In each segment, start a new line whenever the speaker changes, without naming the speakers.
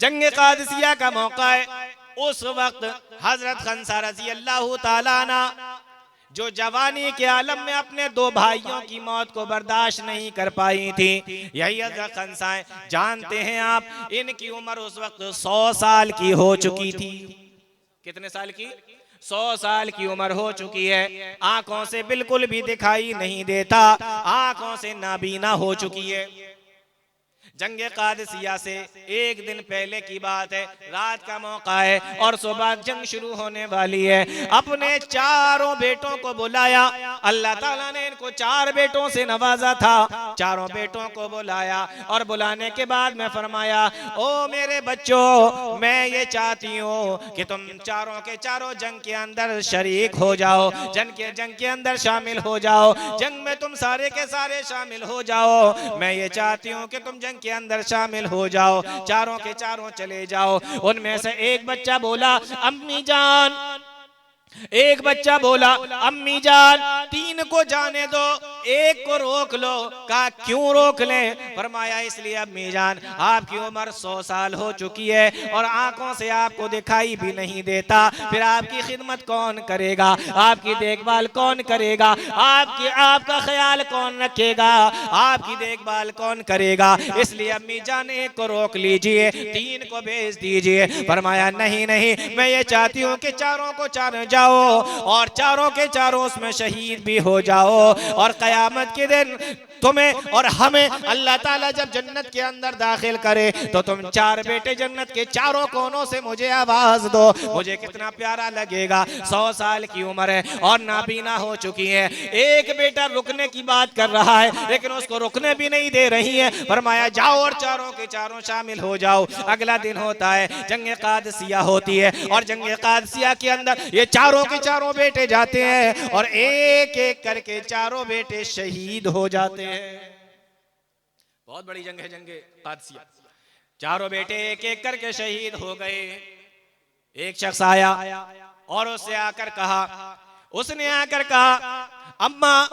जंग कादिसिया का मौका है। उस वक्त हजरत खंसा रज़ी अल्लाह ताला अन्हा जो जवानी के आलम में अपने दो भाइयों की मौत को बर्दाश्त नहीं कर पाई थी, यही हजरत खंसा है। जानते हैं आप, इनकी उम्र उस वक्त 100 साल की हो चुकी थी। कितने साल की? 100 साल की उम्र हो चुकी है। आंखों से बिल्कुल भी दिखाई नहीं देता, आंखों से नाबीना हो चुकी है। जंग कादिसिया से एक दिन पहले की बात है, रात का मौका है और सुबह जंग शुरू होने वाली है। अपने चारों बेटों को बुलाया। अल्लाह ताला ने इनको 4 बेटों से नवाजा था। चारों बेटों को बुलाया और बुलाने के बाद में फरमाया, ओ मेरे बच्चों, मैं ये चाहती हूँ कि तुम चारों के चारों जंग के अंदर शरीक हो जाओ, जंग के अंदर शामिल हो जाओ, जंग में तुम सारे के सारे शामिल हो जाओ। मैं ये चाहती हूँ कि तुम जंग के अंदर शामिल हो जाओ। चारों के चारों चले जाओ। उनमें से एक बच्चा बोला, अम्मी जान। एक बच्चा बोला, अम्मी जान 3 को जाने दो, एक को रोक लो। कहा क्यों रोक लें? फरमाया इसलिए अम्मी जान, आपकी उम्र 100 साल हो चुकी है और आंखों से आपको दिखाई भी नहीं देता, फिर आपकी खिदमत कौन करेगा, आपकी देखभाल कौन करेगा, आपका ख्याल कौन रखेगा, आपकी देखभाल कौन करेगा? इसलिए अम्मी जान एक को रोक लीजिए, 3 को भेज दीजिए। फरमाया नहीं नहीं, मैं ये चाहती हूँ कि चारों को चारों जाओ और चारों के चारों उसमें शहीद भी हो जाओ, और कयामत के दिन तुम्हें और हमें अल्लाह ताला जब जन्नत के अंदर दाखिल करे तो तुम 4 बेटे जन्नत के चारों कोनों से मुझे आवाज दो। मुझे कितना प्यारा लगेगा। 100 साल की उम्र है और नाबीना हो चुकी है। एक बेटा रुकने की बात कर रहा है लेकिन उसको रुकने भी नहीं दे रही है। फरमाया जाओ और चारों के चारों शामिल हो जाओ। अगला दिन होता है, जंग कादिसिया होती है और जंग कादिसिया के अंदर ये चारों के चारों बेटे जाते हैं और एक एक करके चारों बेटे शहीद हो जाते हैं। बहुत बड़ी जंग है जंग कादिसिया। चारों बेटे एक एक करके शहीद हो गए। एक शख्स आया और उसने आकर कहा, अम्मा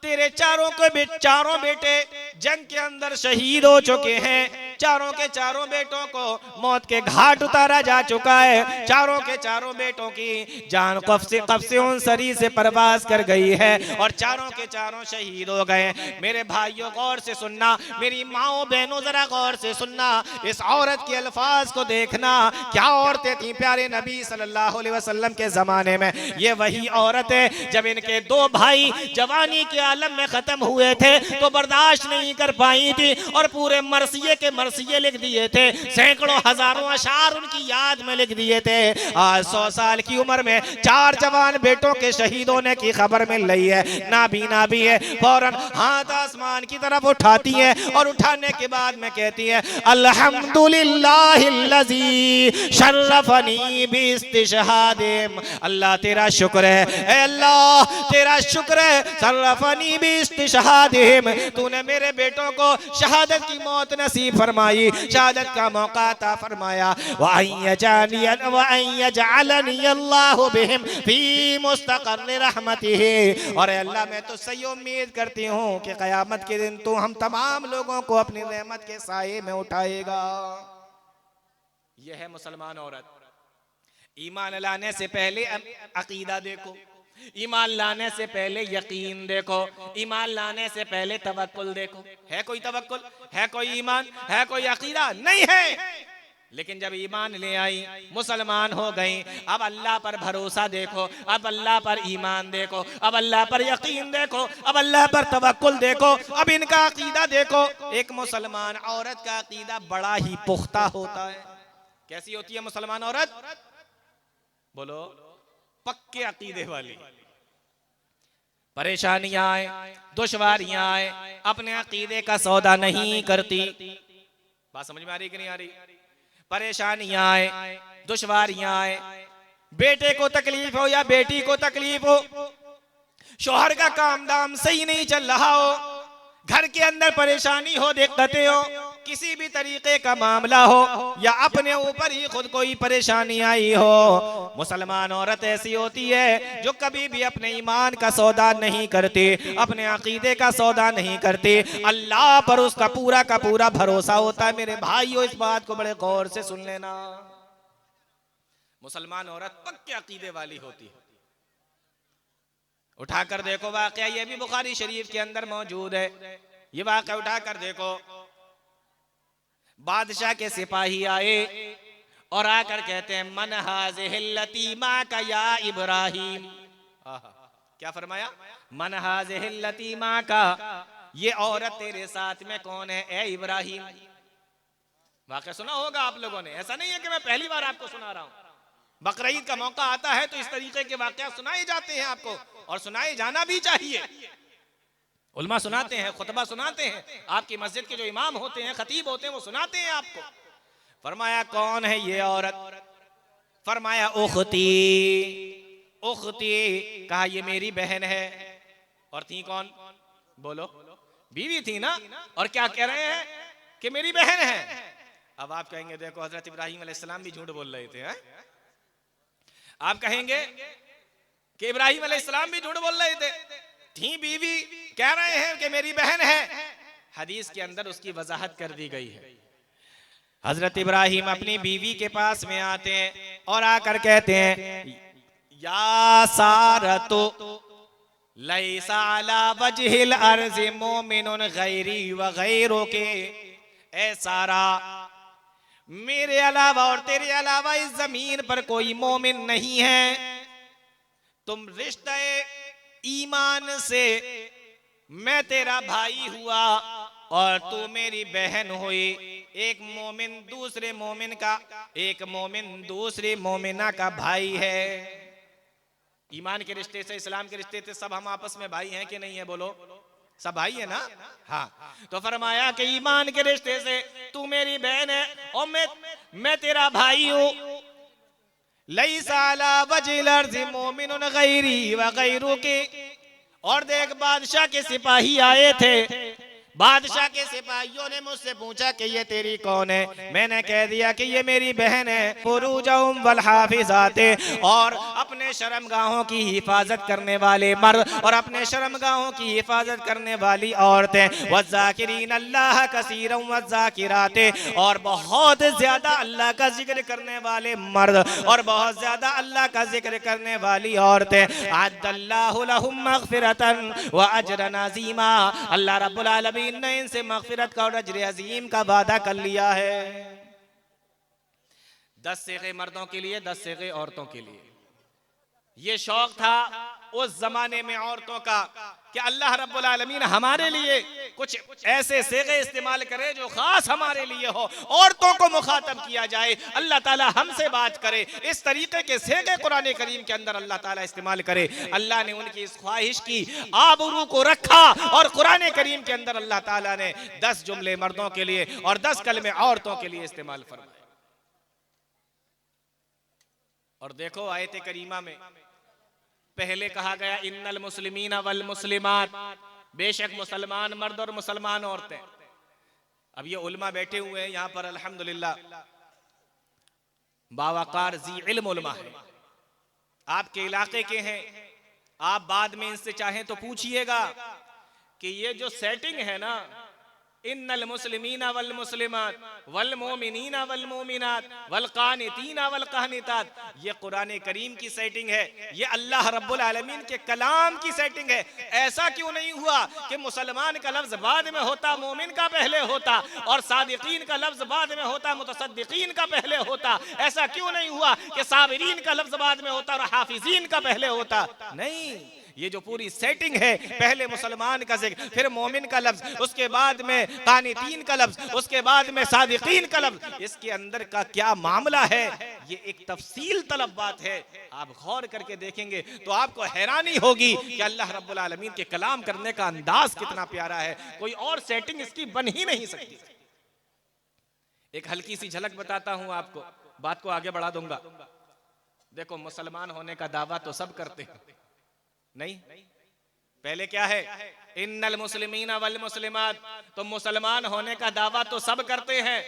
तेरे चारों बेटे जंग के अंदर शहीद हो चुके हैं। चारों के चारों बेटों को मौत के घाट उतारा जा चुका है। चारों के चारों बेटों की जान कब्से उन सरी से परवास कर गई है और चारों के चारों शहीद हो गए। मेरे भाइयों गौर से सुनना, मेरी माओ बहनों जरा गौर से सुनना, इस औरत के अल्फाज को देखना। क्या औरतें थी प्यारे नबी सल्लल्लाहु अलैहि वसल्लम के जमाने में। ये वही औरत है जब इनके 2 भाई जवानी के आलम में खत्म हुए थे तो बर्दाश्त नहीं कर पाई थी और पूरे मरसिये लिख दिए थे, सैकड़ों हजारों अशार उनकी याद में लिख दिए थे। आज 100 साल की उम्र में 4 जवान बेटों के शहीद होने की खबर मिल रही है। नाबीना भी है, फौरन हाथ आसमान की तरफ उठाती है और उठाने के बाद में कहती है, अल्हम्दुलिल्लाहिल्लज़ी शर्रफनी बिइस्तिशहादिम। अल्लाह तेरा शुक्र है, अल्लाह तेरा शुक्र है, शर्रफनी बिइस्तिशहादिम, तूने मेरे बेटों को शहादत की मौत नसीब फरमाई, शहादत का मौका अता फरमाया। व अय्यजअलनी अल्लाहु बिहिम फी मुस्तक़र्रि रहमतिही। और अल्लाह मैं तो सही उम्मीद करती हूँ कि क़यामत के दिन तू हम तमाम लोगों को अपनी रहमत के साये में उठाएगा। यह है मुसलमान औरत। ईमान लाने से पहले अकीदा देखो, ईमान लाने से पहले यकीन देखो, ईमान लाने से पहले तवक्कुल देखो। है कोई तवक्कुल? है कोई ईमान? है कोई अकीदा? नहीं है। लेकिन जब ईमान ले आई, मुसलमान हो गई, अब अल्लाह पर भरोसा देखो, अब अल्लाह पर ईमान देखो, अब अल्लाह पर यकीन देखो, अब अल्लाह पर तवक्कुल देखो, अब इनका अकीदा देखो। एक मुसलमान औरत का अकीदा बड़ा ही पुख्ता होता है। कैसी होती है मुसलमान औरत? बोलो, पक्के अकीदे वाली। परेशानियां आए, दुश्वारियां आए, अपने अकीदे का सौदा नहीं करती। बात समझ में आ रही कि नहीं आ रही? परेशानियां आए, दुश्वारियां आए, बेटे को तकलीफ हो या बेटी को तकलीफ हो, शौहर का काम दाम सही नहीं चल रहा हो, घर के अंदर परेशानी हो, दिक्कतें हो, किसी भी तरीके का मामला हो या अपने ऊपर ही खुद कोई परेशानी आई हो, मुसलमान औरत ऐसी होती है जो कभी भी अपने ईमान का सौदा नहीं करती, अपने अकीदे का सौदा नहीं करती, अल्लाह पर उसका पूरा का पूरा भरोसा होता है। मेरे भाइयों, इस बात को बड़े गौर से सुन लेना। मुसलमान औरत पक्के अकीदे वाली होती है। उठाकर देखो वाकया, ये भी बुखारी शरीफ के अंदर मौजूद है। ये वाकया उठाकर देखो, बादशाह के सिपाही आए और आकर कहते हैं मन हाज़िहिल्लती माका या इब्राहिम। क्या फरमाया? मन हाज़िहिल्लती माका, ये औरत तेरे साथ में कौन है ए इब्राहिम। वाकया सुना होगा आप लोगों ने, ऐसा नहीं है कि मैं पहली बार आपको सुना रहा हूं। बकरीद का मौका आता है तो इस तरीके के वाकया सुनाए जाते हैं आपको, और सुनाए जाना भी चाहिए। उलमा सुनाते हैं, खुतबा सुनाते हैं, आपकी मस्जिद के जो इमाम होते हैं, खतीब होते हैं, वो सुनाते हैं आपको। फरमाया कौन है ये औरत? फरमाया उख्ती, उख्ती। कहा ये मेरी बहन है। और थी कौन? बोलो, बीवी थी ना। और क्या कह रहे हैं कि मेरी बहन है। अब आप कहेंगे देखो हजरत इब्राहिम अलैहिस्सलाम भी झूठ बोल रहे थे, हैं? आप कहेंगे कि इब्राहिम अलैहिस्सलाम भी झूठ बोल रहे थे, थी बीवी, कह रहे हैं कि मेरी बहन है। हदीस के अंदर उसकी वजाहत कर दी गई है। हजरत इब्राहिम अपनी बीवी के पास में आते हैं और आकर कहते हैं या सारतो लैसा अला वजहिल अर्ज़ि मोमिनुन गैरी व गैरुके। ए सारा, मेरे अलावा और तेरे अलावा इस जमीन पर कोई मोमिन नहीं है। तुम रिश्ते ईमान से मैं तेरा भाई हुआ और तू मेरी बहन हुई। एक मोमिन दूसरे मोमिन का, एक मोमिन दूसरे मोमिना का भाई है। ईमान के रिश्ते से, इस्लाम के रिश्ते से सब हम आपस में भाई हैं कि नहीं है? बोलो, सब भाई है ना? हाँ। तो फरमाया कि ईमान के रिश्ते से तू मेरी बहन है और मैं तेरा भाई हूं। लैसा अला वजिल अर्ज़ि मोमिनुन गैरी व गैरुकी। और देख, बादशाह के सिपाही आए थे। बादशाह के सिपाहियों ने मुझसे पूछा कि ये तेरी कौन है? मैंने कह दिया कि ये मेरी बहन है। फुरूजहुम वल हाफिज़ाते, और अपने शर्मगाहों की हिफाजत करने वाले मर्द और अपने शर्मगाहों की हिफाजत करने वाली औरतें। वज़ाकिरीन अल्लाह कसीरन वज़ाकिराते, और बहुत ज्यादा अल्लाह का जिक्र करने वाले मर्द और बहुत ज्यादा अल्लाह का जिक्र करने वाली औरतें। अद्दल्लाहु लहुम मग़फ़िरतन व अजरन अज़ीमा। अल्लाह रब्बुल आलमीन ने इनसे मग़फ़िरत का और अजर अज़ीम का वादा कर लिया है। 10 सेगे मर्दों के लिए, 10 सेगे औरतों के लिए। ये शौक था उस जमाने में औरतों का कि अल्लाह रब्बुल आलमीन हमारे लिए कुछ ऐसे सेगे इस्तेमाल करे जो खास हमारे लिए हो, औरतों को मुखातब किया जाए, अल्लाह ताला हमसे बात करे। इस तरीके के सेगे कुरान करीम के अंदर अल्लाह ताला इस्तेमाल करे। अल्लाह ने उनकी इस ख्वाहिश की आबरू को रखा और कुरान करीम के अंदर अल्लाह ताला ने 10 जुमले मर्दों के लिए और 10 कलमे औरतों के लिए इस्तेमाल फरमाए। और देखो आयत करीमा में पहले कहा गया इन्नल मुस्लिमीना वल मुस्लिमात, बेशक मुसलमान मर्द और मुसलमान औरतें। अब ये उलमा बैठे हुए हैं यहाँ पर अल्हम्दुलिल्लाह, बावकार जी इल्म उलमा है, आपके इलाके के हैं। आप बाद में इनसे चाहें तो पूछिएगा कि ये जो सेटिंग है ना, इन्नल मुस्लिमीना वल मुस्लिमात वल मोमिनीना वल मोमिनात वल कानितीना वल कानितात, ये कुरान करीम की सेटिंग है, ये अल्लाह रब्बुल आलमीन के कलाम की सेटिंग है। ऐसा क्यों नहीं हुआ कि मुसलमान का लफ्ज बाद में होता, मोमिन का पहले होता, और सादिकीन का लफ्ज बाद में होता, मुतसद्दिकीन का पहले होता? ऐसा क्यों नहीं हुआ कि साबिरीन का लफ्ज बाद में होता और हाफिजीन का पहले होता? नहीं, ये जो पूरी सेटिंग है, पहले मुसलमान का जिक्र, फिर मोमिन का लफ्ज, उसके बाद में कानितीन का लफ्ज, उसके बाद में सादिकीन का लफ्ज, इसके अंदर का क्या मामला है? ये एक तफसील तलब बात है। आप गौर करके देखेंगे तो आपको हैरानी होगी कि अल्लाह रब्बुल आलमीन के कलाम करने का अंदाज कितना प्यारा है। कोई और सेटिंग इसकी बन ही नहीं सकती। एक हल्की सी झलक बताता हूं आपको, बात को आगे बढ़ा दूंगा। देखो, मुसलमान होने का दावा तो सब करते हैं, नहीं? पहले क्या है, इन्नल मुस्लिमीना वल मुस्लिमात, तो मुसलमान होने का दावा तो सब करते हैं।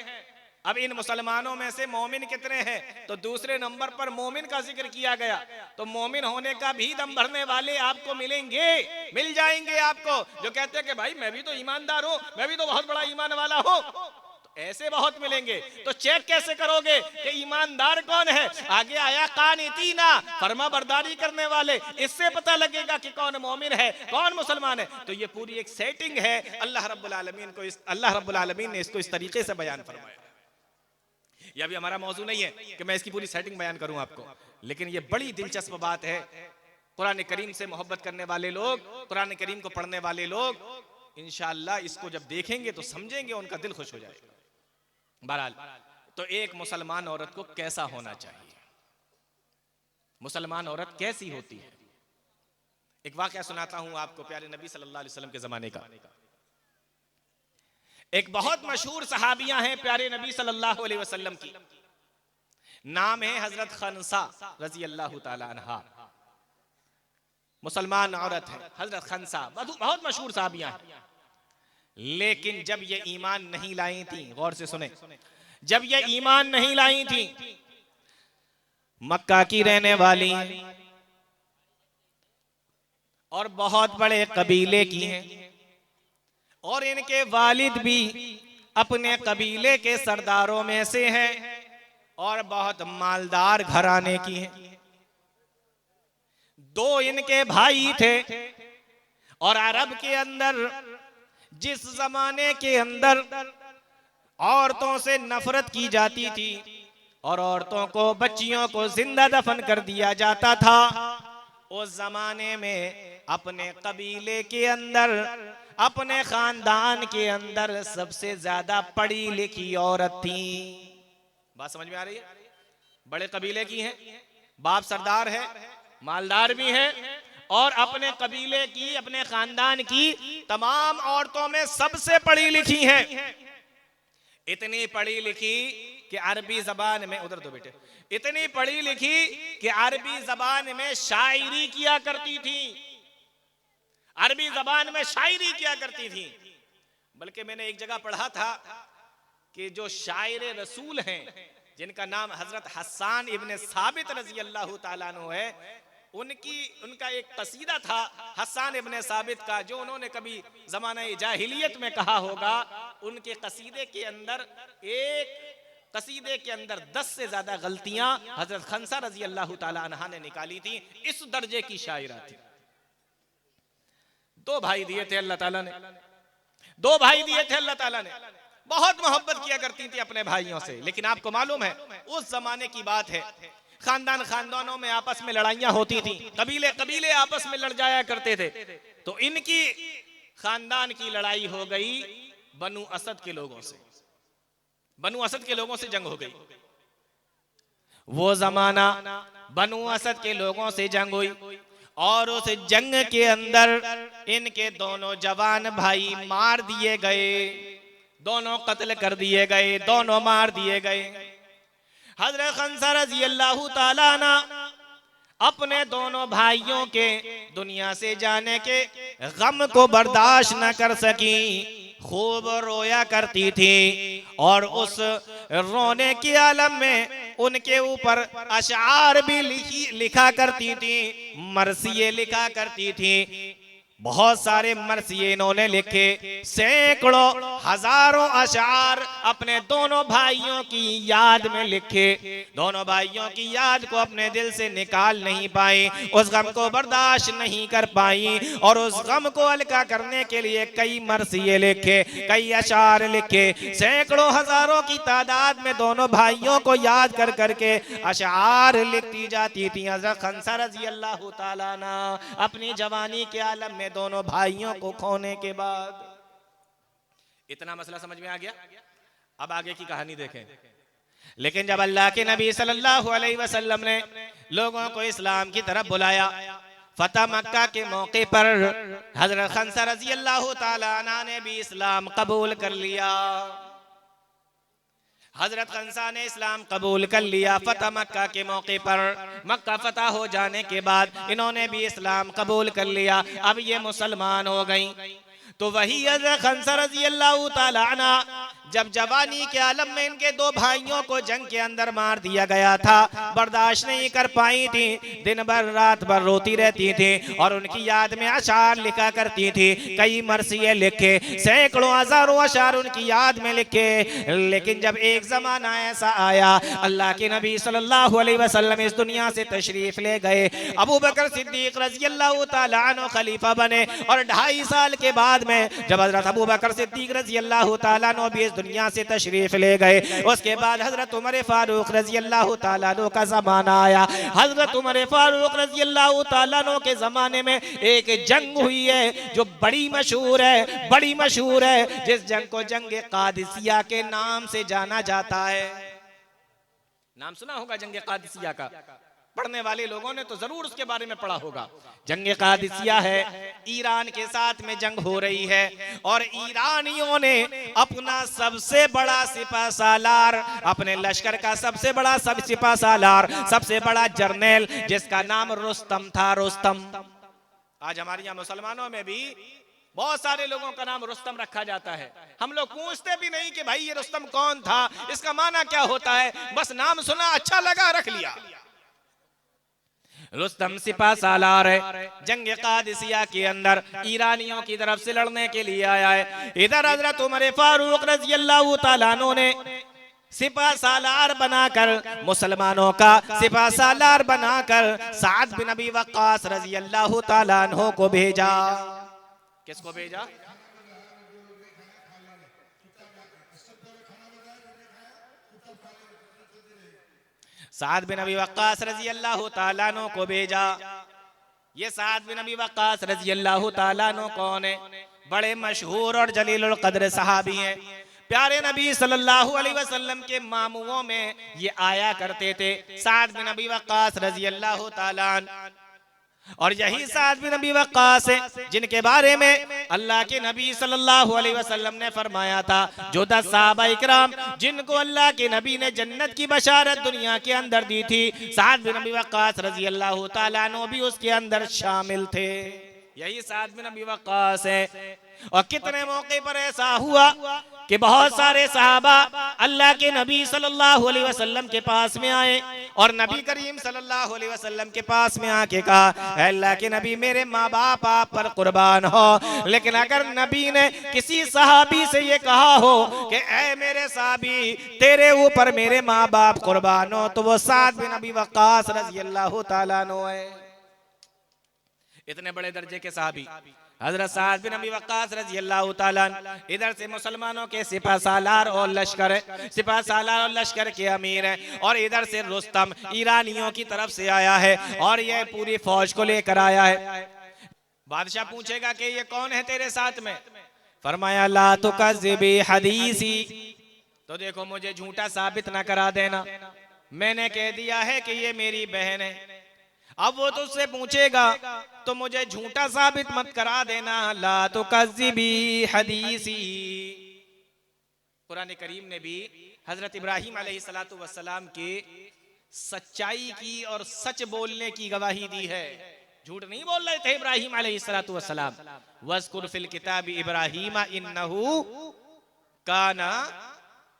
अब इन मुसलमानों में से मोमिन कितने हैं, तो दूसरे नंबर पर मोमिन का जिक्र किया गया। तो मोमिन होने का भी दम भरने वाले आपको मिलेंगे, मिल जाएंगे आपको, जो कहते हैं कि भाई मैं भी तो ईमानदार हूं, मैं भी तो बहुत बड़ा ईमान वाला हूं। ऐसे बहुत मिलेंगे। तो चेक कैसे करोगे कि ईमानदार कौन है? आगे आया कानितीना, फर्मा बरदारी करने वाले, इससे पता लगेगा कि कौन मोमिन है, कौन मुसलमान है। तो ये पूरी एक सेटिंग है। अल्लाह रब्बुल आलमीन ने इसको इस तरीके से बयान फरमाया। ये अभी हमारा मौजू नहीं है कि मैं इसकी पूरी सेटिंग बयान करूं आपको, लेकिन ये बड़ी दिलचस्प बात है। कुरान करीम से मोहब्बत करने वाले लोग, कुरान करीम को पढ़ने वाले लोग इंशाअल्लाह इसको जब देखेंगे तो समझेंगे, उनका दिल खुश हो जाएगा। बहरहाल, तो एक मुसलमान औरत को कैसा होना चाहिए, मुसलमान औरत कैसी होती है? एक वाकया सुनाता हूं आपको प्यारे नबी सल्लल्लाहु अलैहि वसल्लम के जमाने का। एक बहुत मशहूर सहाबियां हैं प्यारे नबी सल्लल्लाहु अलैहि वसल्लम की, नाम है हजरत खनसा रजी अल्लाह ताला अन्हा। मुसलमान औरत है हजरत खनसा, बहुत मशहूर सहाबियां हैं। लेकिन जब ये ईमान नहीं लाई थी, गौर से सुने, जब ये ईमान नहीं लाई थी, मक्का की रहने वाली और बहुत बड़े कबीले की हैं, और इनके वालिद भी अपने कबीले के सरदारों में से हैं और बहुत मालदार घराने की हैं। दो इनके भाई थे, और अरब के अंदर जिस जमाने के अंदर औरतों से नफरत की जाती थी और औरतों को, बच्चियों को जिंदा दफन कर दिया जाता था, उस जमाने में अपने कबीले के अंदर, अपने खानदान के अंदर सबसे ज्यादा पढ़ी लिखी औरत थी। बात समझ में आ रही है? बड़े कबीले की हैं, बाप सरदार है, मालदार भी है, और अपने कबीले की, अपने खानदान की तमाम औरतों में सबसे पढ़ी लिखी हैं। इतनी पढ़ी लिखी कि अरबी जबान में, उधर दो बेटे, इतनी पढ़ी लिखी कि अरबी जबान में शायरी किया करती थी, अरबी जबान में शायरी किया करती थी। बल्कि मैंने एक जगह पढ़ा था कि जो शायर रसूल हैं, जिनका नाम हजरत हस्सान इब्ने साबित रजी अल्लाह ताला अन्हु है, उनका एक कसीदा था हस्सान इब्ने साबित का, जो उन्होंने कभी जमाना जाहिलियत में कहा होगा। उनके कसीदे के अंदर, एक कसीदे के अंदर 10 से ज्यादा गलतियां हजरत खनसा रजी अल्लाह ताला अन्हा ने निकाली थी। इस दर्जे की शायरा थी। दो भाई दिए थे अल्लाह ताला ने, दो भाई दिए थे अल्लाह ताला ने, बहुत मोहब्बत किया करती थी अपने भाइयों से। लेकिन आपको मालूम है उस जमाने की बात है, खानदानों में आपस में लड़ाइयां होती थी, कबीले कबीले आपस में लड़ जाया करते थे। तो इनकी खानदान की लड़ाई हो गई बनु असद के लोगों से, बनु असद के लोगों से जंग हो गई। वो जमाना बनु असद के लोगों से जंग हुई, और उस जंग के अंदर इनके दोनों जवान भाई मार दिए गए, दोनों कत्ल कर दिए गए, दोनों मार दिए गए। हजरत खनसा रज़ी अल्लाह ताला अन्हा अपने दोनों भाइयों के दुनिया से जाने के गम को बर्दाश्त न कर सकी, खूब रोया करती थी, और उस रोने के आलम में उनके ऊपर अशआर भी लिखा करती थी, मरसिये लिखा करती थी। बहुत सारे मरसिये इन्होंने लिखे, सैकड़ों हजारों अशआर अपने दोनों भाइयों की याद में लिखे। दोनों भाइयों की याद को अपने दिल से निकाल नहीं पाई, उस गम को बर्दाश्त नहीं कर पाई, और उस गम को हल्का करने के लिए कई मरसिये लिखे, कई अशआर लिखे। सैकड़ों हजारों की तादाद में दोनों भाइयों को याद कर करके अशआर लिखती जाती थी। हज़रत खनसा रज़ी अल्लाह ताला अन्हा अपनी जवानी के आलम में दोनों भाइयों को खोने के बाद, इतना मसला समझ में आ गया। अब आगे की कहानी देखें। लेकिन जब अल्लाह के नबी सल्लल्लाहु अलैहि वसल्लम ने लोगों को इस्लाम की तरफ बुलाया, फतह मक्का के मौके पर हजरत खनसा रज़ी अल्लाह ताला अन्हा ने भी इस्लाम कबूल कर लिया। हजरत खंसा ने इस्लाम कबूल कर लिया। फतह मक्का के मौके पर, मक्का फतह हो जाने के बाद इन्होंने भी इस्लाम कबूल कर लिया। अब ये मुसलमान हो गई। तो वही हजरत खंसा रज़ी अल्लाह ताला अन्हा, जब जवानी के आलम में इनके दो भाइयों को जंग के अंदर मार दिया गया था, बर्दाश्त नहीं कर पाई थी, दिन भर रात भर रोती रहती थी और उनकी याद में अशार लिखा करती थी। कई मरसिए लिखे, सैकड़ों हजारों अशार उनकी याद में लिखे। लेकिन जब एक जमाना ऐसा आया, अल्लाह के नबी सल्लल्लाहु अलैहि वसल्लम इस दुनिया से तशरीफ ले गए, अबू बकर सिद्दीक रज़ी अल्लाह ताला अन्हु खलीफा बने और 2.5 साल के बाद में जब हजरत अबू बकर सिद्दीक रज़ी अल्लाह ताला अन्हु भी इस दुनिया से तशरीफ ले गए, उसके बाद हजरत उमर फारूक रज़ी अल्लाह ताला अन्हु का जमाना आया। हजरत उमर फारूक रज़ी अल्लाह ताला अन्हु के जमाने में एक जंग हुई है जो बड़ी मशहूर है, बड़ी मशहूर है, जिस जंग को जंग कादिसिया के नाम से जाना जाता है। नाम सुना होगा जंग कादिसिया का, पढ़ने वाले लोगों ने तो जरूर उसके बारे में पढ़ा होगा। जंग कादिसिया है, ईरान के साथ में जंग हो रही है और ईरानियों ने अपना सबसे बड़ा सिपा सालार, अपने लश्कर का सबसे बड़ा सिपा सालार, सबसे बड़ा जर्नल, जिसका नाम रुस्तम था, रुस्तम। आज हमारे यहाँ मुसलमानों में भी बहुत सारे लोगों का नाम रुस्तम रखा जाता है। हम लोग पूछते भी नहीं कि भाई ये रुस्तम कौन था, इसका माना क्या होता है, बस नाम सुना, अच्छा लगा, रख लिया। रुस्तम सिपा सालार है, जंग कादिसिया के अंदर ईरानियों की तरफ से लड़ने के लिए आया है। इधर हजरत उमर फारूक रज़ी अल्लाह ताला अन्हु ने सिपा सालार बनाकर, मुसलमानों का सिपा सालार बनाकर साद बिन अबी वक्कास रज़ी अल्लाह ताला अन्हु को भेजा। किसको भेजा? साद बिन अबी वक्कास रज़ी अल्लाह ताला अन्हु को भेजा। ये साद बिन अबी वक्कास रज़ी अल्लाह ताला अन्हु कौन है? बड़े मशहूर और जलीलुल कद्र सहाबी हैं। प्यारे नबी सल्लल्लाहु अलैहि वसल्लम के मामुओं में ये आया करते थे, साद बिन अबी वक्कास रज़ी अल्लाह ताला अन्हु। और यही साद बिन अबी वक्कास है जिनके बारे में अल्लाह के नबी सल्लल्लाहु अलैहि वसल्लम ने फरमाया था, जो 10 सहाबा इकराम जिनको अल्लाह के नबी ने जन्नत की बशारत दुनिया के अंदर दी थी, साद बिन अबी वक्कास रज़ी अल्लाह ताला अन्हु भी उसके अंदर शामिल थे। यही साद बिन अबी वक्कास है। और कितने मौके पर ऐसा हुआ कि बहुत सारे सहाबा अल्लाह के नबी सल्लल्लाहु अलैहि वसल्लम के पास में आए और नबी करीम सल्लल्लाहु अलैहि वसल्लम के पास में आके कहा, अल्लाह के नबी मेरे माँ बाप आप पर कुर्बान हो। लेकिन अगर नबी ने किसी सहाबी से ये कहा हो कि ऐ मेरे सहाबी तेरे ऊपर मेरे माँ बाप कुर्बान हो, तो वो साद बिन अबी वक्कास रज़ी अल्लाह ताला अन्हु है। इतने बड़े दर्जे के सहाबी हजरत साद बिन अबी वक्कास रज़ी अल्लाह ताला अन्हु इधर से मुसलमानों के सिपा सालार और लश्कर है, सिपा सालार और लश्कर के अमीर हैं, और इधर से रुस्तम ईरानियों की तरफ से आया है और यह पूरी फौज को लेकर आया है। बादशाह पूछेगा कि ये कौन है तेरे साथ में? फरमाया ला तुकज़्ज़िबी हदीसी, तो देखो मुझे झूठा साबित ना करा देना, मैंने कह दिया है कि ये मेरी बहन है। अब वो तो उससे पूछेगा तो मुझे झूठा साबित मत करा देना, ला तुकज़्ज़िबी हदीसी। कुरान करीम ने भी हजरत इब्राहीम अलैहिस्सलातु वस्सलाम के सच्चाई की और सच बोलने की गवाही दी है। झूठ नहीं बोल रहे थे इब्राहीम अलैहिस्सलातु वस्सलाम। वज़्कुर फिल किताबी इब्राहीम इन्नहु काना,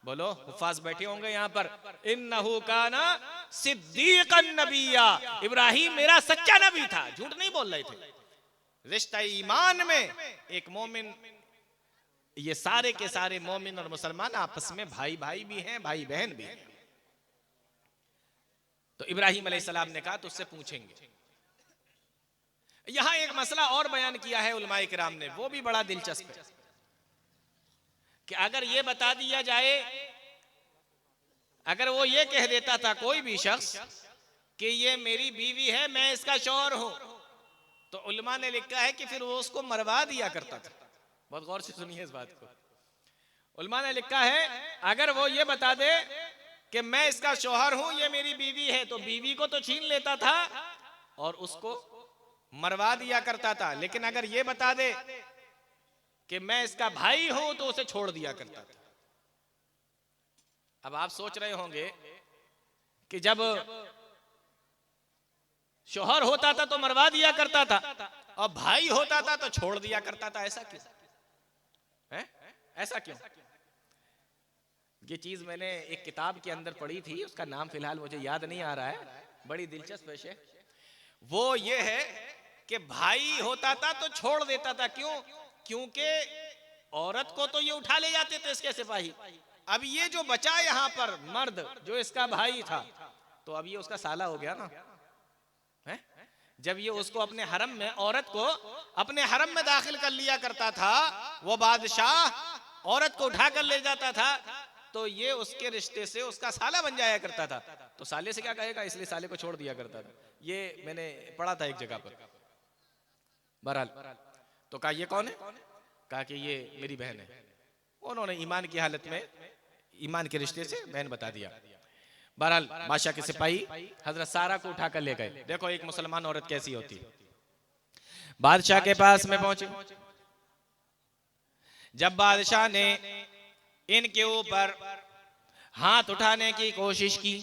बोलो हुफ़ाज़ बैठे होंगे यहाँ पर, इन्नहु काना सिद्दीक़न नबिय्या, इब्राहिम मेरा सच्चा नबी था, झूठ नहीं बोल रहे थे। रिश्ता ईमान में एक मोमिन, ये सारे के सारे मोमिन और मुसलमान आपस में भाई भाई भी हैं, भाई बहन भी हैं। तो इब्राहिम अलैहिस्सलाम ने कहा तो उससे पूछेंगे। यहां एक मसला और बयान किया है उलमाए किराम ने, वो भी बड़ा दिलचस्प है कि अगर ये बता दिया जाए, अगर वो ये कह देता था कोई भी शख्स कि ये मेरी बीवी है, मैं इसका शौहर हूं, तो उलमा ने लिखा है कि फिर वो उसको मरवा दिया करता था। बहुत गौर से सुनिए इस बात को। उलमा ने लिखा है अगर वो ये बता दे कि मैं इसका शौहर हूं, ये मेरी बीवी है, तो बीवी को तो छीन लेता था और उसको मरवा दिया करता था। लेकिन अगर ये बता दे कि मैं इसका भाई हूं, तो उसे छोड़ दिया करता था। अब आप सोच रहे होंगे कि जब शोहर होता था तो मरवा दिया करता था और भाई होता था तो छोड़ दिया करता था, ऐसा क्यों है? ऐसा क्यों? ये चीज मैंने एक किताब के अंदर पढ़ी थी, उसका नाम फिलहाल मुझे याद नहीं आ रहा है, बड़ी दिलचस्प है। वो ये है कि भाई होता था तो छोड़ देता था, क्यों? क्योंकि औरत को तो ये उठा ले जाते थे इसके सिपाही। अब ये जो बचा यहाँ पर मर्द जो इसका भाई था, तो अब ये उसका साला हो गया ना है? जब ये उसको अपने हरम में, औरत को अपने हरम में दाखिल कर लिया करता था, वो बादशाह औरत को उठा कर ले जाता था, तो ये उसके रिश्ते से उसका साला बन जाया करता था। तो साले से क्या कहेगा, इसलिए साले को छोड़ दिया करता था। ये मैंने पढ़ा था एक जगह पर। बहरहाल तो कहा ये कौन है? कहा कि ये मेरी बहन है। उन्होंने ईमान की हालत में, ईमान के रिश्ते से बहन बता दिया। बहरहाल बादशाह के सिपाही हजरत सारा को उठाकर ले गए। देखो एक मुसलमान औरत कैसी होती है। बादशाह के पास में पहुंचे। जब बादशाह ने इनके ऊपर हाथ उठाने की कोशिश की,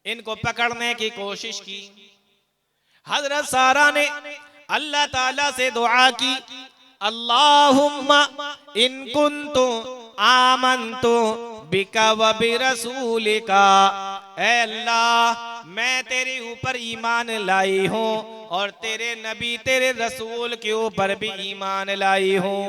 इनको पकड़ने की कोशिश की, हजरत सारा ने अल्लाह ताला से दुआ की, अल्लाहुम्मा इन कुन्तु आमन्तु बिका व बिरसूलिका, ऐ अल्लाह मैं तेरे ऊपर ईमान लाई हूँ और तेरे नबी तेरे रसूल के ऊपर भी ईमान लाई हूँ।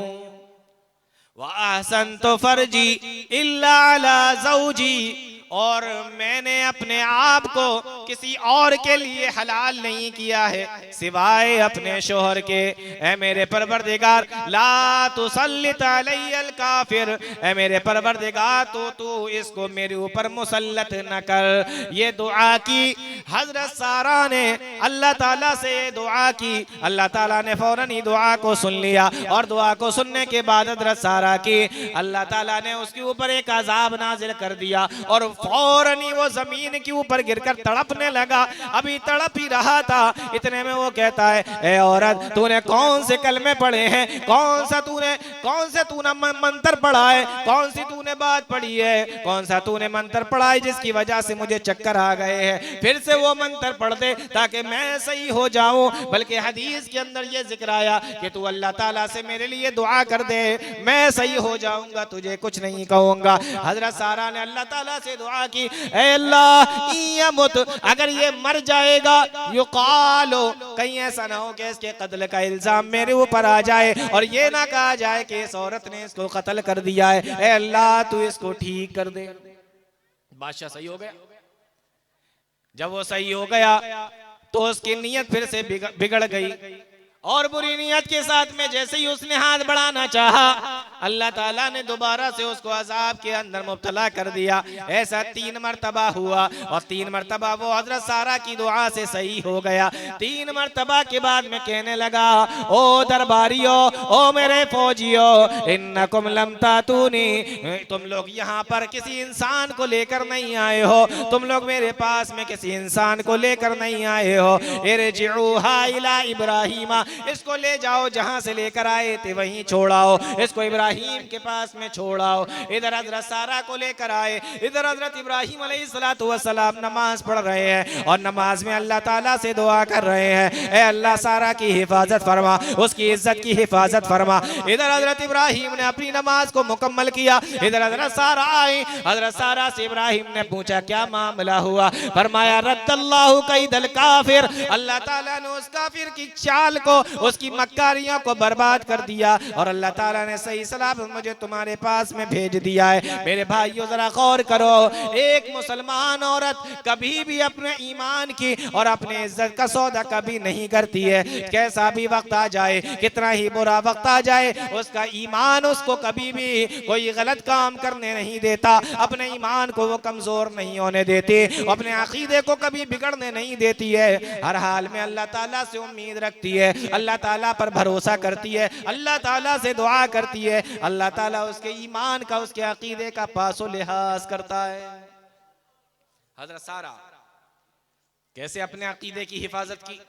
व अहसनतु फर्जी इल्ला अला ज़ौजी, और मैंने अपने आप को किसी और के लिए हलाल नहीं किया है सिवाय अपने शोहर के। ऐ मेरे परवरदिगार ला तुसल्लित अलैयल काफिर, ऐ मेरे परवरदिगार तू इसको मेरे ऊपर मुसल्लत न कर। ये दुआ की हजरत सारा ने, अल्लाह ताला से ये दुआ की। अल्लाह ताला ने फौरन ही दुआ को सुन लिया और दुआ को सुनने के बाद हजरत सारा की अल्लाह ताला ने उसके ऊपर एक अजाब नाजिल कर दिया और फौरन ही वो जमीन के ऊपर गिरकर तड़पने लगा। अभी तड़प ही रहा था, इतने में वो कहता है, ए औरत तूने कौन से कलमे पढ़े हैं, कौन से तूने मंत्र पढ़ा है, कौन सी तूने बात पढ़ी है, कौन सा तूने मंत्र पढ़ा है जिसकी वजह से मुझे चक्कर आ गए हैं। फिर से वो मंत्र पढ़ दे ताकि मैं सही हो जाऊं। बल्कि हदीस के अंदर ये जिक्र आया कि तू अल्लाह ताला से मेरे लिए दुआ कर दे, मैं सही हो जाऊंगा, तुझे कुछ नहीं कहूंगा। हजरत सारा ने अल्लाह ताला से दुआ की, ऐ अल्लाह यमुत, अगर ये मर जाएगा युकालो, कहीं ऐसा ना हो कि इसके कत्ल का इल्जाम मेरे ऊपर आ जाए और ये ना कहा जाए कि इस औरत ने इसको कत्ल कर दिया है। ऐ अल्लाह तू इसको ठीक कर दे। बादशाह सही हो गया। जब वो सही हो गया तो उसकी नीयत फिर से बिगड़ गई और बुरी नीयत के साथ में जैसे ही उसने हाथ बढ़ाना चाहा, अल्लाह ताला ने दोबारा से उसको अजाब के अंदर मुब्तला कर दिया। ऐसा 3 मरतबा हुआ और 3 मरतबा वो हजरत सारा की दुआ से सही हो गया। 3 मरतबा के बाद में कहने लगा, ओ दरबारियों, ओ मेरे फौजियों, इन्नकुम लम तातूनी, तुम लोग यहाँ पर किसी इंसान को लेकर नहीं आए हो, तुम लोग मेरे पास में किसी इंसान को लेकर नहीं आए हो। इरजिऊहा इला इब्राहीमा, इसको ले जाओ जहां से लेकर आए थे वहीं छोड़ाओ, इसको इब्राहिम के पास में छोड़ाओ। इधर हजरत सारा को लेकर आए, इधर हजरत इब्राहिम अलैहिस्सलातु वस्सलाम नमाज पढ़ रहे हैं और नमाज में अल्लाह ताला से दुआ कर रहे हैं, ए अल्लाह सारा की हिफाजत फरमा, उसकी इज्जत की हिफाजत फरमा। इधर हजरत इब्राहिम ने अपनी नमाज को मुकम्मल किया, इधर हजरत सारा आई। हजरत सारा से इब्राहिम ने पूछा क्या मामला हुआ? फरमाया रद्दल्लाहु कैदल काफिर, अल्लाह ताला ने उस काफिर की चाल को, उसकी मक्कारियों को बर्बाद कर दिया और अल्लाह ताला ने सही सलामत मुझे तुम्हारे पास में भेज दिया है। मेरे भाइयों जरा गौर करो, एक मुसलमान औरत कभी भी अपने ईमान की और अपने इज्जत का सौदा कभी नहीं करती है। कैसा भी वक्त आ जाए, कितना ही बुरा वक्त आ जाए, उसका ईमान उसको कभी भी कोई गलत काम करने नहीं देता, अपने ईमान को वो कमजोर नहीं होने देती, अपने अकीदे को कभी बिगड़ने नहीं देती है। हर हाल में अल्लाह ताला से उम्मीद रखती है, अल्लाह ताला पर भरोसा करती है, अल्लाह ताला से दुआ करती है, अल्लाह ताला उसके ईमान का, उसके अकीदे का पासो लिहाज करता है। हजरत सारा कैसे अपने अकीदे की हिफाजत की,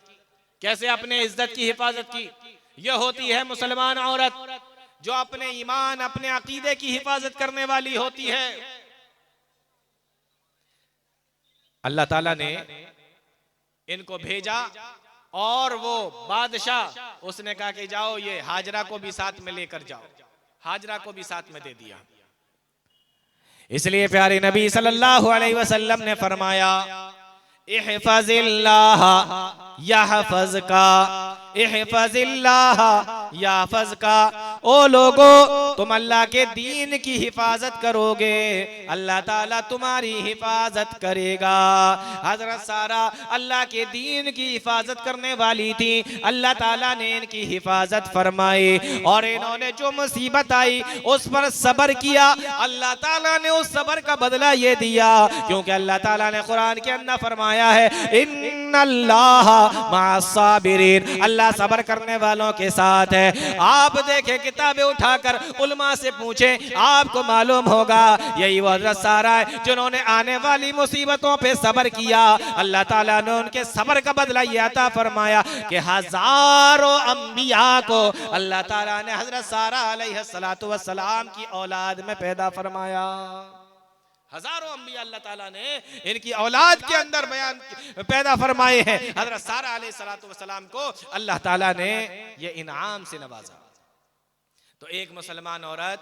कैसे अपने इज्जत की हिफाजत की। यह होती है मुसलमान औरत जो अपने ईमान, अपने अकीदे की हिफाजत करने वाली होती है। अल्लाह ताला ने इनको भेजा और वो बादशाह उसने कहा कि जाओ ये हाजरा को भी साथ में लेकर जाओ, हाजरा को भी साथ में दे दिया। इसलिए प्यारे नबी सल्लल्लाहु अलैहि वसल्लम ने फरमाया इहफज़िल्लाह यहफज़का, इहफज़िल्लाह यहफज़का। ओ लोगो, तुम अल्लाह के दीन की हिफाजत करोगे, अल्लाह ताला तुम्हारी हिफाजत करेगा। हजरत सारा अल्लाह के दीन की हिफाजत करने वाली थी, अल्लाह ताला ने इनकी हिफाजत फरमाई और इन्होंने जो मुसीबत आई उस पर सब्र किया, अल्लाह ताला ने उस सब्र का बदला ये दिया, क्योंकि अल्लाह ताला ने कुरान के अंदर फरमाया है इन्नल्लाह मअस्साबिरीन, अल्लाह सब्र करने वालों के साथ है। आप देखें किताबें उठाकर उलमा से पूछें, आपको मालूम होगा यही वो हज़रत सारा है जिन्होंने आने वाली मुसीबतों पे सब्र किया। अल्लाह ताला ने उनके सब्र का बदला ये अता फरमाया कि हजारों अंबिया को अल्लाह ताला ने हज़रत सारा अलैहिस्सलातु वस्सलाम की औलाद में पैदा फरमाया। हजारों अंबिया अल्लाह ताला ने इनकी औलाद के अंदर बयान पैदा फरमाए हैं। हज़रत सारा अलैहिस्सलातु वस्सलाम को अल्लाह ताला ने ये इनाम से नवाजा। तो एक मुसलमान औरत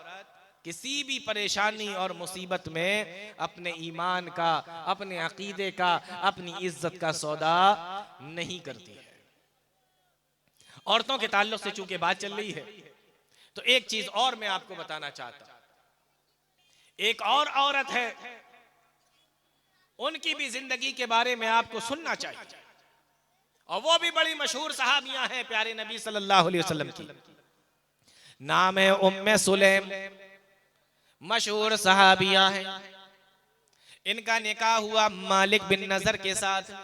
किसी भी परेशानी और मुसीबत में अपने ईमान का, अपने अकीदे का, अपनी इज्जत का सौदा नहीं करती है। औरतों के ताल्लुक से चूंकि बात चल रही है तो एक चीज और मैं आपको बताना चाहता हूं। एक और औरत है, उनकी भी जिंदगी के बारे में आपको सुनना चाहिए, और वो भी बड़ी मशहूर सहाबियां हैं प्यारे नबी सल्लल्लाहु अलैहि वसल्लम की। नाम है उम्मे सुलैम, मशहूर सहाबिया है। इनका निकाह हुआ मालिक बिन नजर के साथ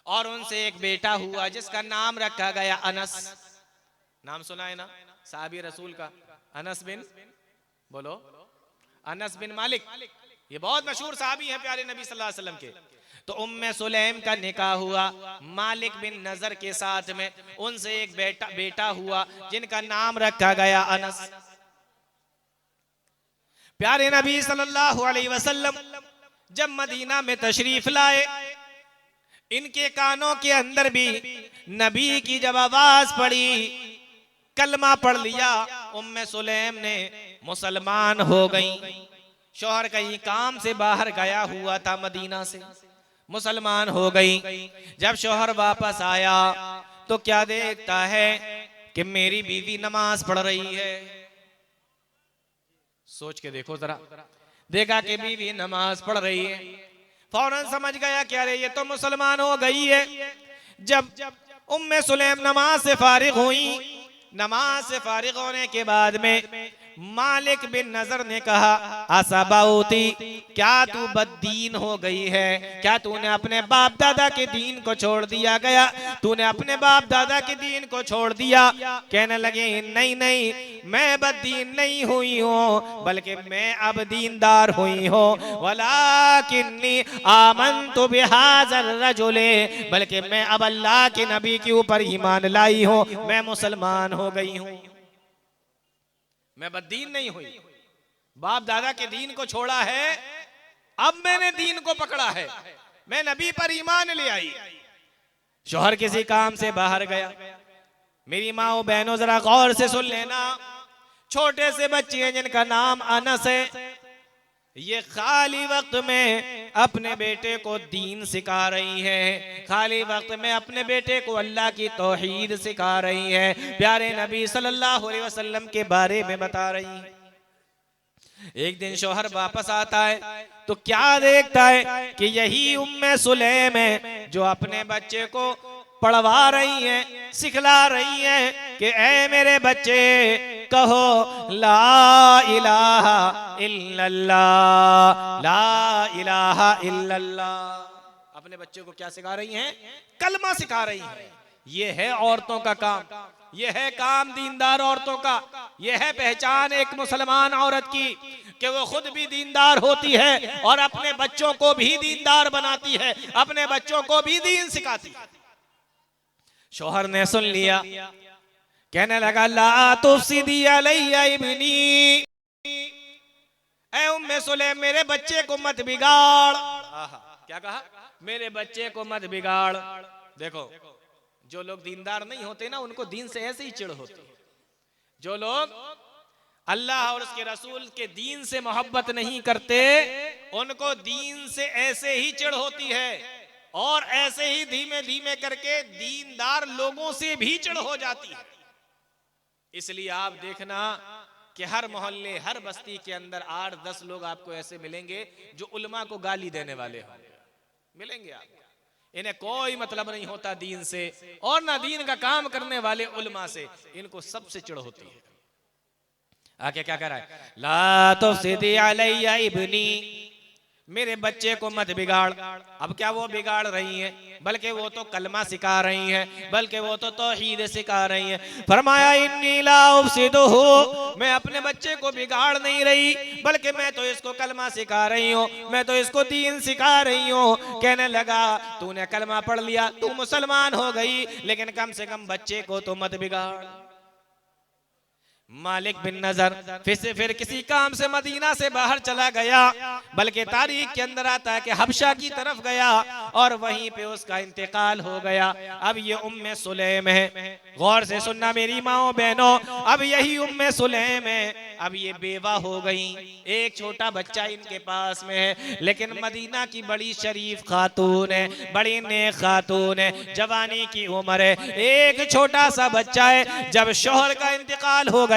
और उनसे एक बेटा हुआ जिसका नाम रखा गया अनस। नाम सुना है ना साहबी रसूल का, अनस बिन, बोलो, अनस बिन मालिक। ये बहुत मशहूर सहाबी हैं प्यारे नबी सल्लल्लाहु अलैहि वसल्लम के। तो उम्मे सुलैम का निकाह हुआ मालिक बिन नजर के साथ में, उनसे एक बेटा हुआ जिनका नाम रखा गया अनस। प्यारे नबी सल्लल्लाहु अलैहि वसल्लम जब मदीना में तशरीफ लाए, इनके कानों के अंदर भी नबी की जब आवाज पड़ी, कलमा पढ़ लिया, उम्मे सुलैम ने मुसलमान हो गई। शौहर कहीं काम से बाहर गया हुआ था मदीना से, मुसलमान हो गई। जब शौहर वापस आया तो क्या देखता है कि मेरी बीवी नमाज पढ़ रही है। सोच के देखो जरा, देखा कि बीवी नमाज पढ़ रही है, फौरन समझ गया कि अरे ये तो मुसलमान हो गई है। जब उम्मे सुलैम नमाज से फारिग हुई, नमाज से फारिग होने के बाद में मालिक बिन नजर ने कहा असबाउती, क्या तू बददीन हो गई है? क्या तूने अपने बाप दादा के दीन को छोड़ दिया गया? तूने अपने बाप दादा के दीन को छोड़ दिया? कहने लगे नहीं नहीं, मैं बददीन नहीं हुई हूँ, बल्कि मैं अब दीनदार हुई हूँ। वलाकिन्नी आमन्तु बिहाज़र रजुले, बल्कि मैं अब अल्लाह के नबी के ऊपर ईमान लाई हूँ, मैं मुसलमान हो गई हूँ। मैं बददीन नहीं हुई, बाप दादा के दीन को छोड़ा है, अब मैंने दीन को पकड़ा है, मैं नबी पर ईमान ले आई। शौहर किसी काम से बाहर गया। मेरी माओ बहनों जरा गौर से सुन लेना, छोटे से बच्चे हैं जिनका नाम अनस है, ये खाली वक्त में अपने बेटे को दीन सिखा रही है, खाली वक्त में अपने बेटे को अल्लाह की तौहीद सिखा रही है, प्यारे नबी सल्लल्लाहु अलैहि वसल्लम के बारे में बता रही है। एक दिन शौहर वापस आता है तो क्या देखता है कि यही उम्मे सुलैम है जो अपने बच्चे को पढ़वा रही है, सिखला रही है कि ऐ मेरे बच्चे कहो ला इलाहा इल्लल्लाह, ला इलाहा इल्लल्लाह। अपने बच्चे को क्या सिखा रही हैं? कलमा सिखा रही हैं। ये है औरतों का काम, ये है काम दीनदार औरतों का, ये है पहचान एक मुसलमान औरत की कि वो खुद भी दीनदार होती है और अपने बच्चों को भी दीनदार बनाती है, अपने बच्चों को भी दीन सिखाती है। शौहर ने सुन लिया, कहने लगा ला तुफसिदी अलैया इब्नी, ऐ उम्मे सुलैम मेरे बच्चे को मत बिगाड़, आहा, क्या कहा? मेरे बच्चे को मत बिगाड़। देखो, जो लोग दीनदार नहीं होते ना, उनको दीन से ऐसे ही चिढ़ होती है। जो लोग अल्लाह और उसके रसूल के दीन से मोहब्बत नहीं करते, उनको दीन से ऐसे ही चिढ़ होती है, और ऐसे ही धीमे धीमे करके दीनदार लोगों से भी चिढ़ हो जाती है। इसलिए आप देखना कि हर मोहल्ले, हर बस्ती के अंदर 8-10 लोग आपको ऐसे मिलेंगे जो उलमा को गाली देने वाले होंगे, मिलेंगे आपको। इन्हें कोई मतलब नहीं होता दीन से, और ना दीन का काम करने वाले उलमा से। इनको सबसे चिढ़ होती है। आके क्या कह रहा है? ला तुफ़सिदी अलैया इब्नी, मेरे बच्चे को मत बिगाड़। अब क्या वो बिगाड़ रही हैं? बल्कि वो तो कलमा सिखा रही हैं, बल्कि वो तो तौहीद सिखा रही हैं। फरमाया इन्नी ला उफ़सिदुहु, मैं अपने बच्चे को बिगाड़ नहीं रही, बल्कि मैं तो इसको कलमा सिखा रही हूँ, मैं तो इसको दीन सिखा रही हूँ। कहने लगा, तूने कलमा पढ़ लिया, तू मुसलमान हो गई, लेकिन कम से कम बच्चे को तो मत बिगाड़। मालिक बिन नजर फिर किसी काम से मदीना से बाहर चला गया, बल्कि तारीख के अंदर आता है कि हबशा की तरफ गया, और वहीं पे उसका इंतकाल हो गया। अब ये उम्मे सुलैम है, गौर से सुनना मेरी माओ बहनों, अब यही उम्मे सुलैम है। अब ये बेवा हो गई, एक छोटा बच्चा इनके पास में है, लेकिन मदीना की बड़ी शरीफ खातून है, बड़ी नेक खातून है, जवानी की उम्र है, एक छोटा सा बच्चा है। जब शौहर का इंतकाल हो गया,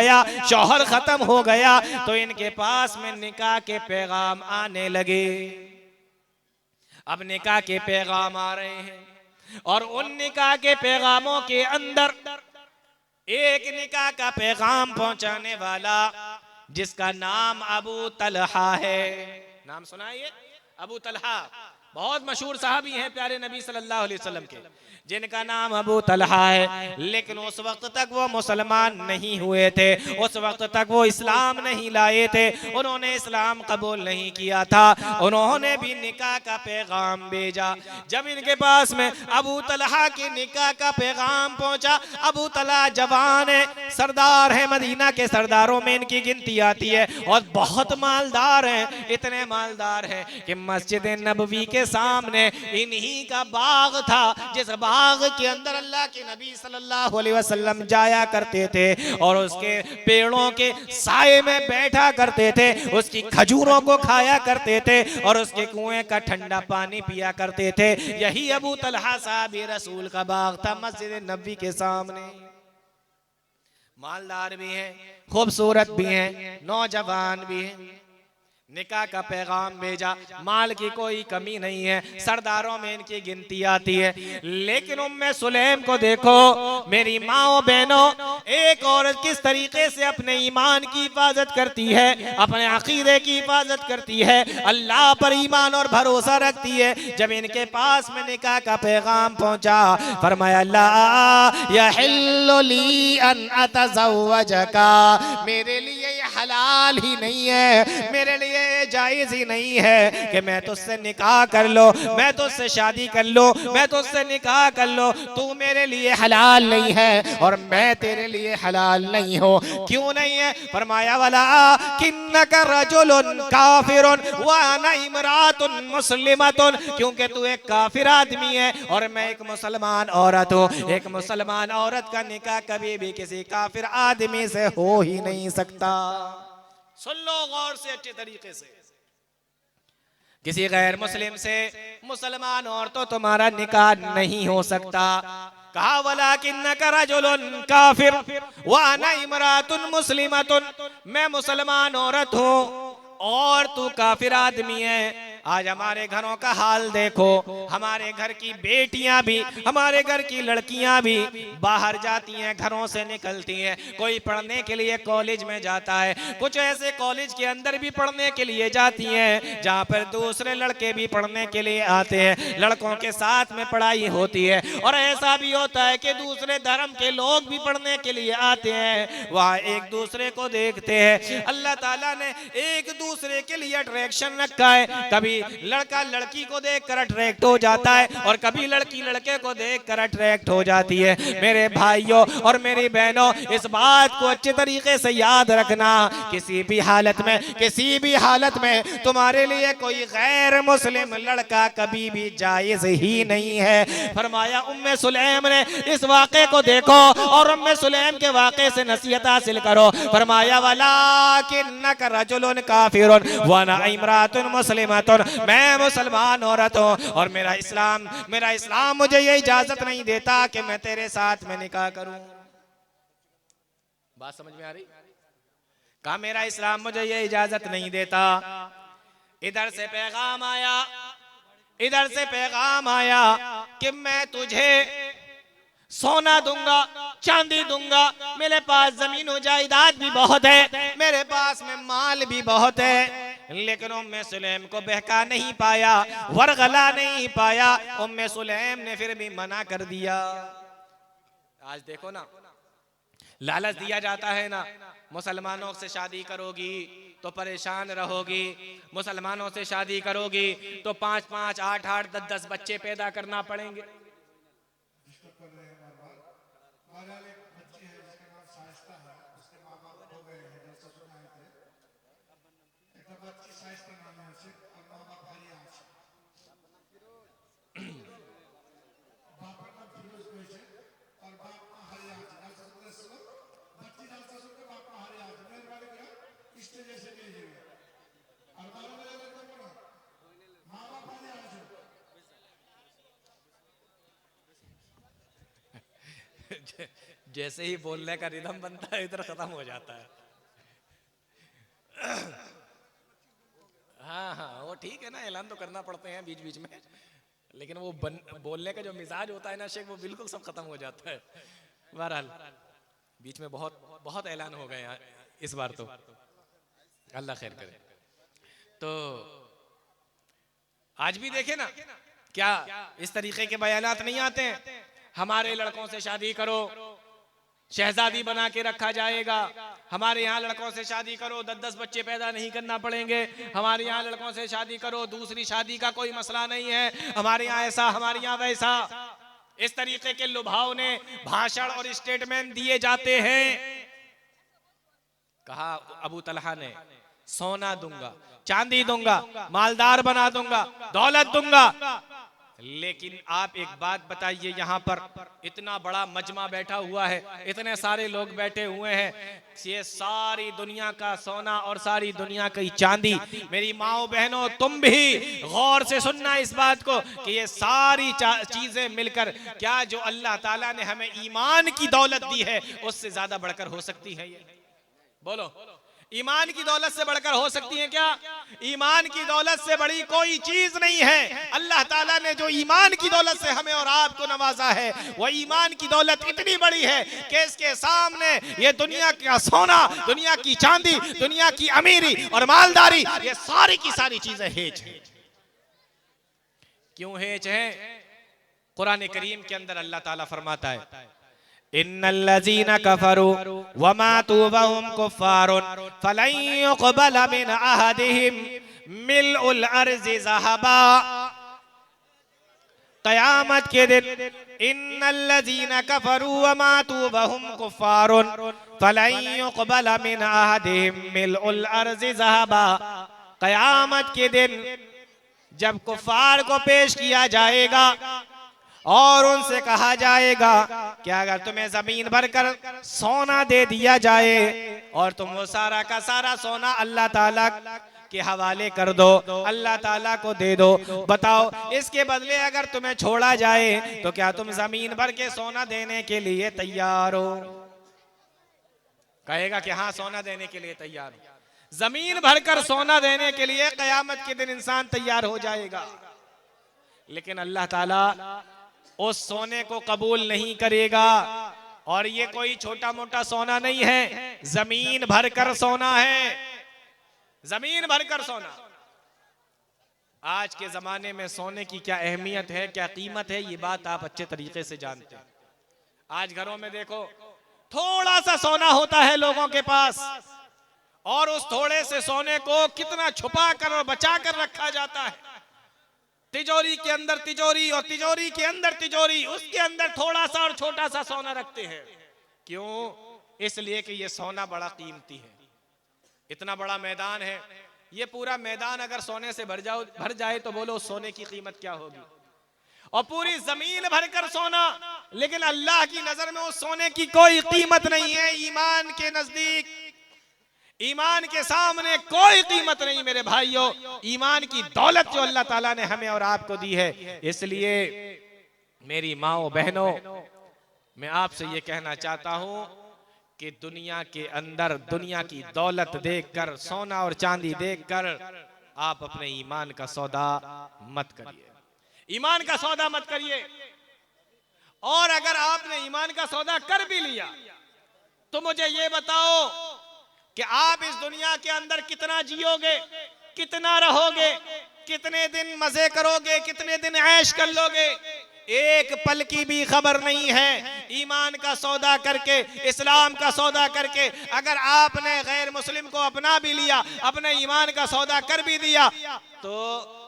शौहर खत्म हो गया, तो इनके पास में निकाह के पैगाम आने लगे। अब निकाह के पैगाम आ रहे हैं, और उन निकाह के पैगामों के अंदर एक निकाह का पैगाम पहुंचाने वाला, जिसका नाम अबू तलहा है। नाम सुना है ये? अबू तलहा बहुत मशहूर सहाबी हैं प्यारे नबी सल्लल्लाहु अलैहि वसल्लम के, जिनका नाम अबू तलहा है। लेकिन उस वक्त तक वो मुसलमान नहीं हुए थे, उस वक्त तक वो इस्लाम नहीं लाए थे, उन्होंने इस्लाम कबूल नहीं किया था। उन्होंने भी निकाह का पैगाम भेजा। जब इनके पास में अबू तलहा के निकाह का पैगाम पहुंचा, अबू तलहा जवान है, सरदार है, मदीना के सरदारों में इनकी गिनती आती है, और बहुत मालदार हैं, इतने मालदार हैं कि मस्जिद नबवी के सामने इन्हीं का बाग था, जिस बाग के अंदर अल्लाह के नबी सल्लल्लाहु अलैहि वसल्लम जाया करते थे, और उसके पेड़ों के साए में बैठा करते थे, उसकी खजूरों को खाया करते थे, और उसके कुएं का ठंडा पानी पिया करते थे। यही अबू तलहा साहब रसूल का बाग था, मस्जिद नबवी के सामने। मालदार भी हैं, खूबसूरत भी हैं, नौजवान भी हैं। निकाह का पैगाम भेजा, माल की कोई कमी नहीं है, सरदारों में इनकी गिनती आती है। लेकिन उम्मे सुलैम को देखो मेरी माओ बहनों, एक औरत किस तरीके से अपने ईमान की हिफाजत करती है, अपने अकीदे की हिफाजत करती है, अल्लाह पर ईमान और भरोसा रखती है। जब इनके पास में निकाह का पैगाम पहुंचा, फरमाया ला यहिल्लु ली अन अतज़व्वजका, मेरे लिए ये हलाल ही नहीं है, मेरे लिए जायज ही नहीं है कि मैं तुझसे निकाह कर लो, मैं तुझसे शादी कर लो, मैं तुझसे निकाह कर लो। तू मेरे लिए हलाल नहीं है, और मैं तेरे लिए हलाल नहीं हूँ। क्यों नहीं है? फरमाया वाला किन्नका रजुलुन काफिरुन व अना इमरातुन मुस्लिमतुन, क्योंकि तू एक काफिर आदमी है और मैं एक मुसलमान औरत हूँ। एक मुसलमान औरत का निकाह कभी भी किसी काफिर आदमी से हो ही नहीं सकता। सुन लो गौर से अच्छे तरीके से, किसी गैर मुस्लिम से मुसलमान और तो तुम्हारा निकाह नहीं हो सकता। कहा वलाकिन्नका रजुलुन काफिर व अना इमरातुन मुस्लिमतुन, मैं मुसलमान औरत हूँ और तू काफिर आदमी है। आज हमारे घरों का हाल देखो, हमारे घर की बेटियां भी, हमारे घर की लड़कियां भी बाहर जाती हैं, घरों से निकलती हैं। कोई पढ़ने के लिए कॉलेज में जाता है, कुछ ऐसे कॉलेज के अंदर भी पढ़ने के लिए जाती हैं जहां पर दूसरे लड़के भी पढ़ने के लिए आते हैं, लड़कों के साथ में पढ़ाई होती है। और ऐसा भी होता है कि दूसरे धर्म के लोग भी पढ़ने के लिए आते हैं, वहां एक दूसरे को देखते हैं। अल्लाह ताला ने एक दूसरे के लिए अट्रैक्शन रखा है। कभी कभी लड़का लड़की को देखकर अट्रैक्ट हो जाता है और कभी लड़की लड़के को देखकर अट्रैक्ट हो जाती है। मेरे भाइयों और मेरी बहनों, इस बात को अच्छे तरीके से याद रखना, किसी भी हालत में तुम्हारे लिए कोई गैर मुस्लिम लड़का कभी भी जायज ही नहीं है। फरमाया उम्मे सुलैम ने इस वाक़े को देखो और उम्मे सुलैम के वाक़े से नसीहत हासिल करो। फरमाया वलाकिन्नका रजुलुन काफिरुन व अना इमरातुन मुस्लिमतुन, मैं मुसलमान औरत हूँ और मेरा इस्लाम मुझे ये इजाजत नहीं देता कि मैं तेरे साथ में निकाह करूं। बात समझ में आ रही? कहा मेरा इस्लाम मुझे ये इजाजत नहीं देता। इधर से पैगाम आया कि मैं तुझे सोना दूंगा, चांदी दूंगा, मेरे पास जमीन व जायदाद भी बहुत है, मेरे पास में माल भी बहुत है। लेकिन उम्मे सुलैम को बहका नहीं पाया, वरगला नहीं पाया। उम्मे सुलैम ने फिर भी मना कर दिया। आज देखो ना, लालच दिया जाता है ना, मुसलमानों से शादी करोगी तो परेशान रहोगी, मुसलमानों से शादी करोगी तो 5-5, 8-8, 10-10 बच्चे पैदा करना पड़ेंगे। जैसे ही बोलने का रिदम बनता है इधर खत्म हो जाता है। हाँ, वो ठीक है ना, ऐलान तो करना पड़ते हैं बीच बीच में, लेकिन वो बोलने का जो मिजाज होता है ना शेख, वो बिल्कुल सब खत्म हो जाता है। बहरहाल बीच में बहुत ऐलान हो गए इस बार, तो अल्लाह खैर करे। तो आज भी देखे ना, क्या इस तरीके के बयानात नहीं आते हैं? हमारे लड़कों से शादी करो, शहजादी बना के रखा जाएगा। हमारे यहाँ लड़कों से शादी करो, 10-10 बच्चे पैदा नहीं करना पड़ेंगे। हमारे यहाँ लड़कों से शादी करो, दूसरी शादी का कोई मसला नहीं है। हमारे यहाँ ऐसा, हमारे यहाँ वैसा। इस तरीके के लुभावने भाषण और स्टेटमेंट दिए जाते हैं। कहा अबू तलहा ने, सोना दूंगा, चांदी दूंगा, मालदार बना दूंगा, दौलत दूंगा। लेकिन आप एक बात बताइए, यहाँ पर इतना बड़ा मजमा बैठा हुआ है, इतने सारे लोग बैठे हुए हैं, ये सारी दुनिया का सोना और सारी दुनिया की चांदी, मेरी माओ बहनों तुम भी गौर से सुनना इस बात को कि ये सारी चीजें मिलकर क्या जो अल्लाह ताला ने हमें ईमान की दौलत दी है उससे ज्यादा बढ़कर हो सकती है? ये बोलो, ईमान की दौलत से बढ़कर हो सकती है क्या? ईमान की दौलत से बड़ी कोई चीज नहीं है। अल्लाह ताला ने जो ईमान की दौलत से हमें और आपको नवाजा है, वह ईमान की दौलत इतनी बड़ी है कि इसके सामने ये दुनिया का सोना, दुनिया की चांदी, दुनिया की अमीरी और मालदारी, ये सारी की सारी चीजें हेज हैं। क्यों हेज हैं? कुरान करीम के अंदर अल्लाह ताला फरमाता है, इन्नल्लज़ीना कफ़रू व मातू व हुम कुफ़्फ़ारुन फ़लन युक़बल मिन अहदिहिम मिल्उल अर्ज़ि ज़हबा। क़यामत के दिन इन्नल्लज़ीना कफ़रू व मातू व हुम कुफ़्फ़ारुन फ़लन युक़बल मिन अहदिहिम मिल्उल अर्ज़ि ज़हबा। क़यामत के दिन जब कुफ़ार को पेश किया जाएगा और उनसे कहा जाएगा कि अगर तुम्हें जमीन भरकर सोना दे दिया जाए और तुम वो सारा का सारा सोना अल्लाह ताला के हवाले कर दो, अल्लाह ताला को दे दो, बताओ इसके बदले अगर तुम्हें छोड़ा जाए तो क्या तुम जमीन भर के सोना देने के लिए तैयार हो? कहेगा कि हाँ, सोना देने के लिए तैयार हो। जमीन भरकर सोना देने के लिए कयामत के दिन इंसान तैयार हो जाएगा, लेकिन अल्लाह ताला उस सोने को कबूल नहीं करेगा। और ये कोई छोटा मोटा सोना नहीं है, जमीन भरकर सोना है, जमीन भरकर सोना। आज के जमाने में सोने की क्या अहमियत है, क्या कीमत है, ये बात आप अच्छे तरीके से जानते हैं। आज घरों में देखो, थोड़ा सा सोना होता है लोगों के पास और उस थोड़े से सोने को कितना छुपा कर और बचा कर रखा जाता है। तिजोरी के अंदर तिजोरी और तिजोरी के अंदर तिजोरी, उसके अंदर थोड़ा सा और छोटा सा सोना रखते हैं। क्यों? इसलिए कि ये सोना बड़ा कीमती है। इतना बड़ा मैदान है, ये पूरा मैदान अगर सोने से भर जाए तो बोलो सोने की कीमत क्या होगी। और पूरी जमीन भरकर सोना, लेकिन अल्लाह की नजर में उस सोने की कोई कीमत नहीं है। ईमान के नजदीक, ईमान के सामने कोई कीमत नहीं मेरे भाइयों। ईमान की दौलत जो अल्लाह ताला ने हमें और आपको दी है। इसलिए मेरी माओ बहनों, मैं आपसे ये कहना चाहता हूं कि दुनिया के अंदर दुनिया की दौलत देखकर, सोना और चांदी देखकर आप अपने ईमान का सौदा मत करिए। ईमान का सौदा मत करिए। और अगर आपने ईमान का सौदा कर भी लिया तो मुझे ये बताओ कि आप इस दुनिया के अंदर कितना जियोगे, कितना रहोगे, कितने दिन मजे करोगे, कितने दिन ऐश कर लोगे, एक पल की भी खबर नहीं है। ईमान का सौदा करके, इस्लाम का सौदा करके अगर आपने गैर मुस्लिम को अपना भी लिया, अपने ईमान का सौदा कर भी दिया, तो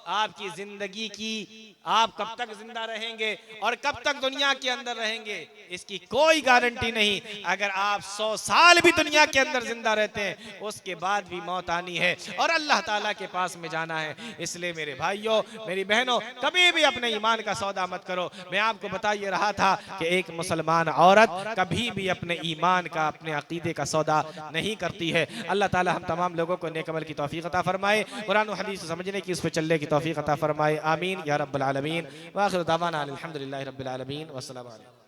आपकी जिंदगी की आप कब तक जिंदा रहेंगे और कब तक दुनिया के अंदर रहेंगे, इसकी कोई गारंटी नहीं। अगर आप 100 साल भी दुनिया के अंदर जिंदा रहते हैं, उसके बाद भी मौत आनी है और अल्लाह ताला के पास में जाना है। इसलिए मेरे भाइयों, मेरी बहनों, कभी भी अपने ईमान का सौदा मत करो। मैं आपको बता ये रहा था कि एक मुसलमान औरत कभी भी अपने ईमान का, अपने अकीदे का सौदा नहीं करती है। अल्लाह ताला हम तमाम लोगों को नेक अमल की तौफीक अता फरमाए, कुरान और हदीस समझने की, उस पर चलने की तौफीक अता फरमाए। आमीन या रब्बल आलमीन। व आखिर दावाना अल्हम्दुलिल्लाहि रब्बिल आलमीन। वस्सलामु अलैकुम।